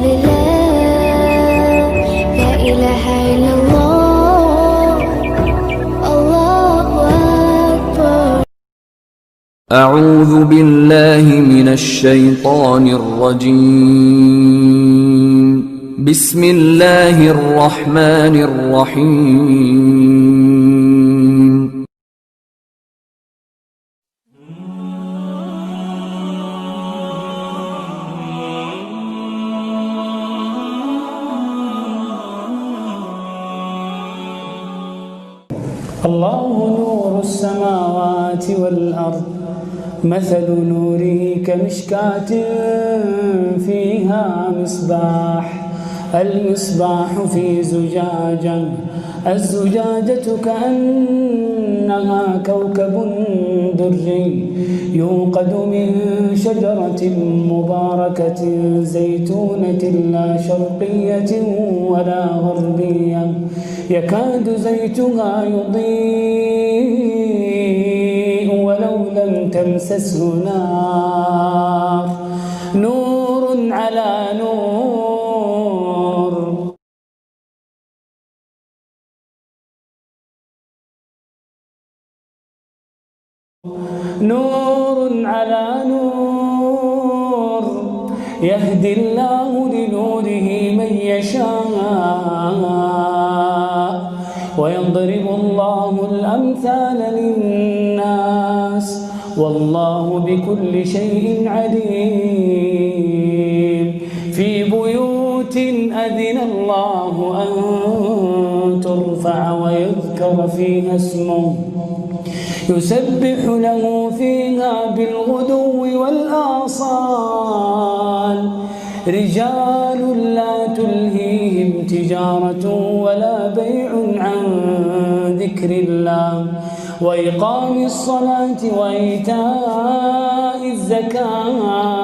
لله لا إله إلا الله الله أكبر. أعوذ بالله من الشيطان الرجيم. بسم الله الرحمن الرحيم. الله نور السماوات والأرض مثل نوره كمشكاة فيها مصباح المصباح في زجاجة الزجاجة كأنها كوكب دري يوقد من شجرة مباركة زيتونة لا شرقية ولا غربية يكاد زيتها يضيء ولو لم تمسسه نار نور على نور نور على نور يهدي الله لنوره من يشاء ويضرب الله الأمثال للناس والله بكل شيء عليم. في بيوت أذن الله أن ترفع ويذكر فيها اسمه يسبح له فيها بالغدو والآصال رجال لا تلهيهم تجارة ولا بيع عن ذكر الله وإقام الصلاة وإيتاء الزكاة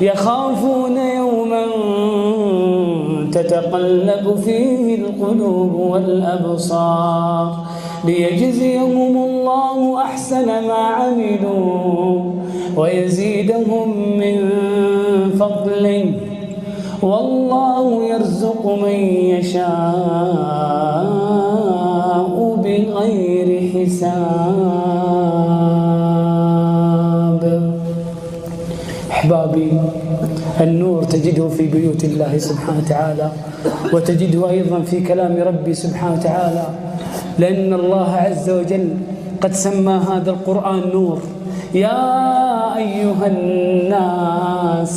يخافون يوما تتقلب فيه القلوب والأبصار ليجزيهم الله أحسن ما عملوا ويزيدهم من فضله والله يرزق من يشاء بغير حساب. أحبابي، النور تجده في بيوت الله سبحانه وتعالى وتجده أيضا في كلام ربي سبحانه وتعالى، لأن الله عز وجل قد سمى هذا القرآن نور. يا أيها الناس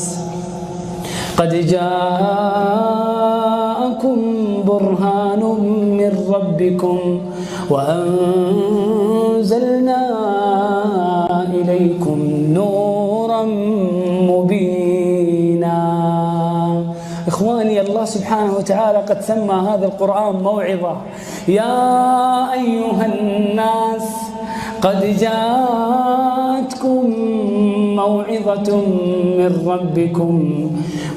قد جاءكم برهان من ربكم وأنزلنا إليكم نورا مبينا. إخواني، الله سبحانه وتعالى قد سمى هذا القرآن موعظة. يا أيها الناس قد جاءتكم موعظة من ربكم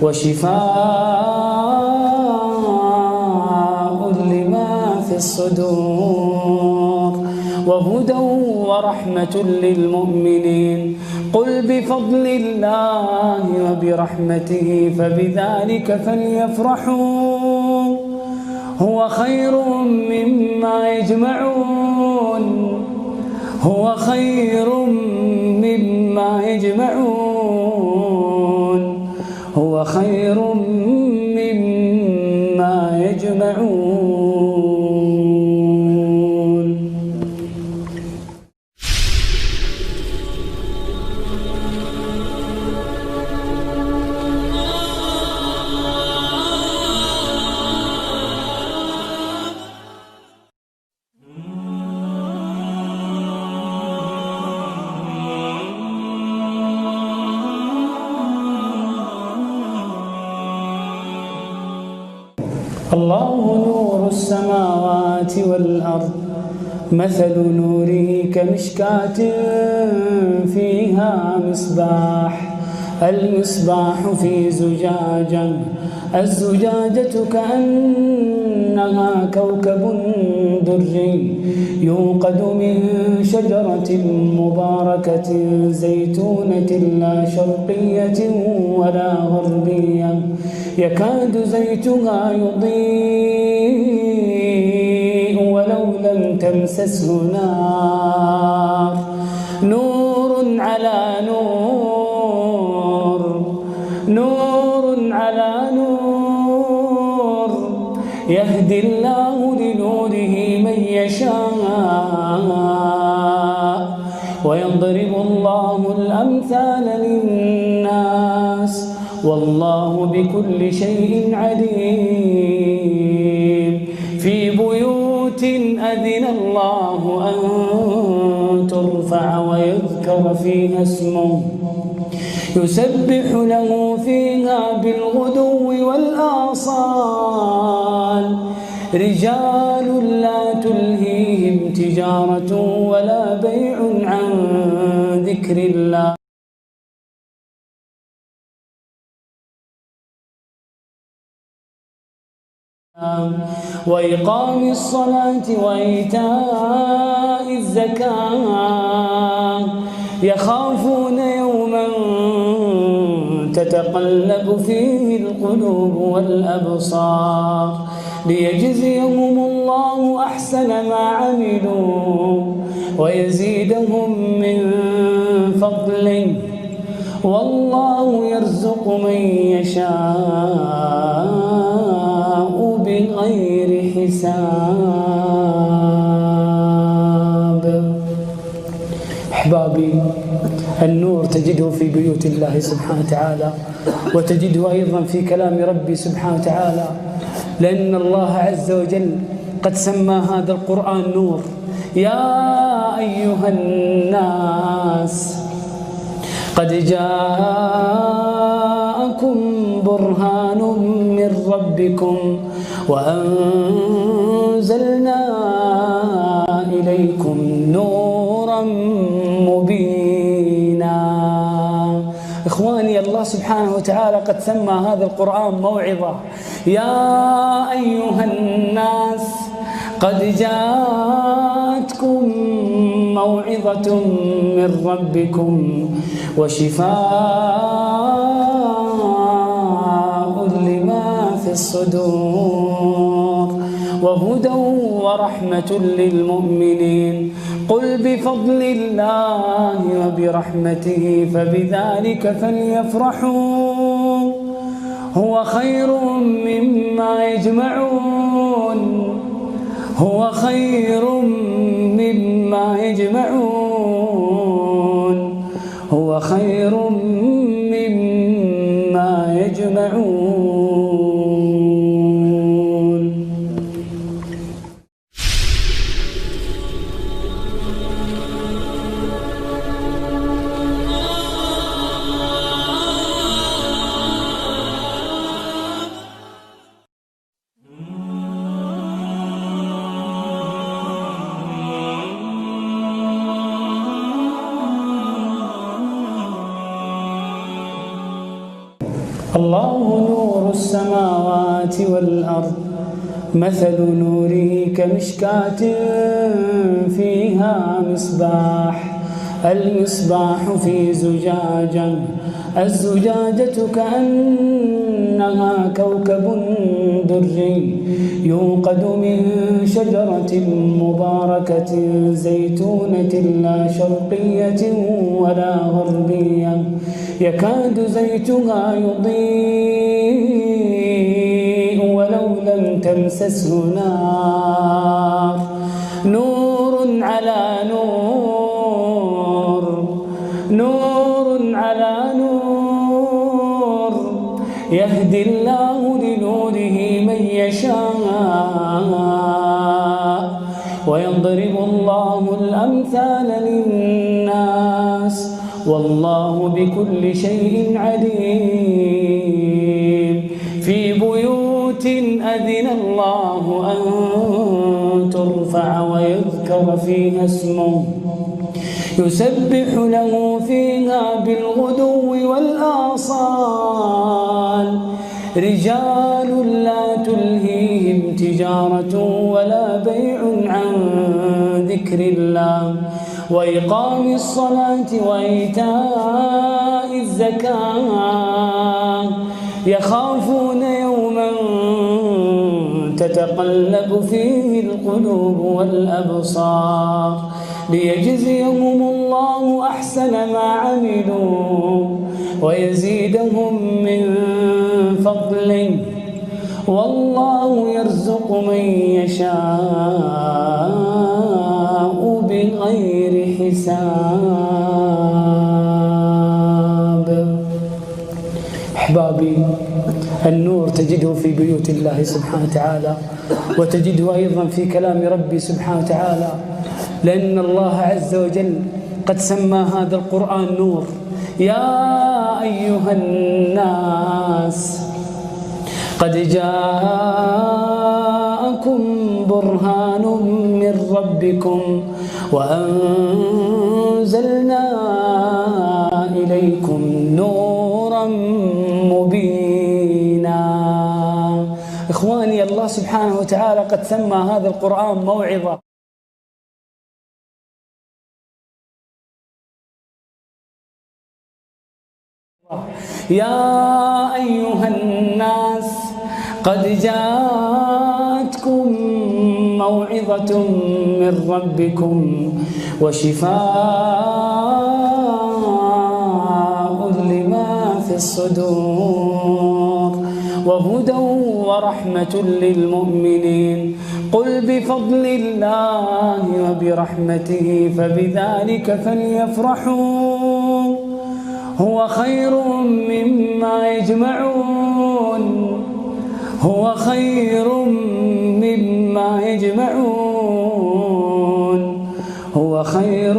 وشفاء لما في الصدور وهدى ورحمة للمؤمنين. قل بفضل الله وبرحمته فبذلك فليفرحوا هو خير مما يجمعون هو خير مما يجمعون هو خير مما يجمعون. الله نور السماوات والأرض مثل نوره كمشكاة فيها مصباح المصباح في زجاجة الزجاجة كأنها كوكب دري يوقد من شجرة مباركة زيتونة لا شرقية ولا غربية يكاد زيتها يضيء ولو لم تمسسه نار نور على نور نور على نور يهدي الله لنوره من يشاء ويضرب الله الأمثال للناس والله بكل شيء عليم في بيوت أذن الله أن ترفع ويذكر فيها اسمه يسبح له فيها بالغدو والآصال رجال لا تلهيهم تجارة ولا بيع عن ذكر الله وإقام الصلاة وإيتاء الزكاة يخافون يوما تتقلب فيه القلوب والأبصار ليجزيهم الله أحسن ما عملوا ويزيدهم من فضله والله يرزق من يشاء بغير حساب. أحبابي، النور تجده في بيوت الله سبحانه وتعالى وتجده أيضا في كلام ربي سبحانه وتعالى، لأن الله عز وجل قد سمى هذا القرآن نور. يا أيها الناس قد جاءكم برهان من ربكم وأنزلنا إليكم نورا مبينا. إخواني، الله سبحانه وتعالى قد سمى هذا القرآن موعظة. يا أيها الناس قد جاءتكم موعظة من ربكم وشفاء لما في الصدور وهدى ورحمة للمؤمنين. قل بفضل الله وبرحمته فبذلك فليفرحوا هو خير مما يجمعون هو خير مما يجمعون هو خير مما يجمعون. الله نور السماوات والأرض مثل نوره كمشكاة فيها مصباح المصباح في زجاجة الزجاجة كأنها كوكب دري يوقد من شجرة مباركة زيتونة لا شرقية ولا غربية يكاد زيتها يضيء ولو لم تمسسه نار نور على نور نور على نور يهدي الله لنوره من يشاء ويضرب الله الأمثال للناس والله بكل شيء عليم. في بيوت أذن الله أن ترفع ويذكر فيها اسمه يسبح له فيها بالغدو والآصال رجال لا تلهيهم تجارة ولا بيع عن ذكر الله وإقام الصلاة وإيتاء الزكاة يخافون يوما تتقلب فيه القلوب والأبصار ليجزيهم الله أحسن ما عملوا ويزيدهم من فضله والله يرزق من يشاء بغير حساب. أحبابي، النور تجده في بيوت الله سبحانه وتعالى، وتجده أيضا في كلام ربي سبحانه وتعالى، لأن الله عز وجل قد سمى هذا القرآن نور. يا أيها الناس قد جاءكم برهان من ربكم وأنزلنا إليكم نورا مبينا. إخواني، الله سبحانه وتعالى قد سمى هذا القرآن موعظة. يا أيها الناس قد جاءتكم موعظة من ربكم وشفاء لما في الصدور وهدى ورحمة للمؤمنين. قل بفضل الله وبرحمته فبذلك فليفرحوا هو خير مما يجمعون هو خير مما يجمعون هو خير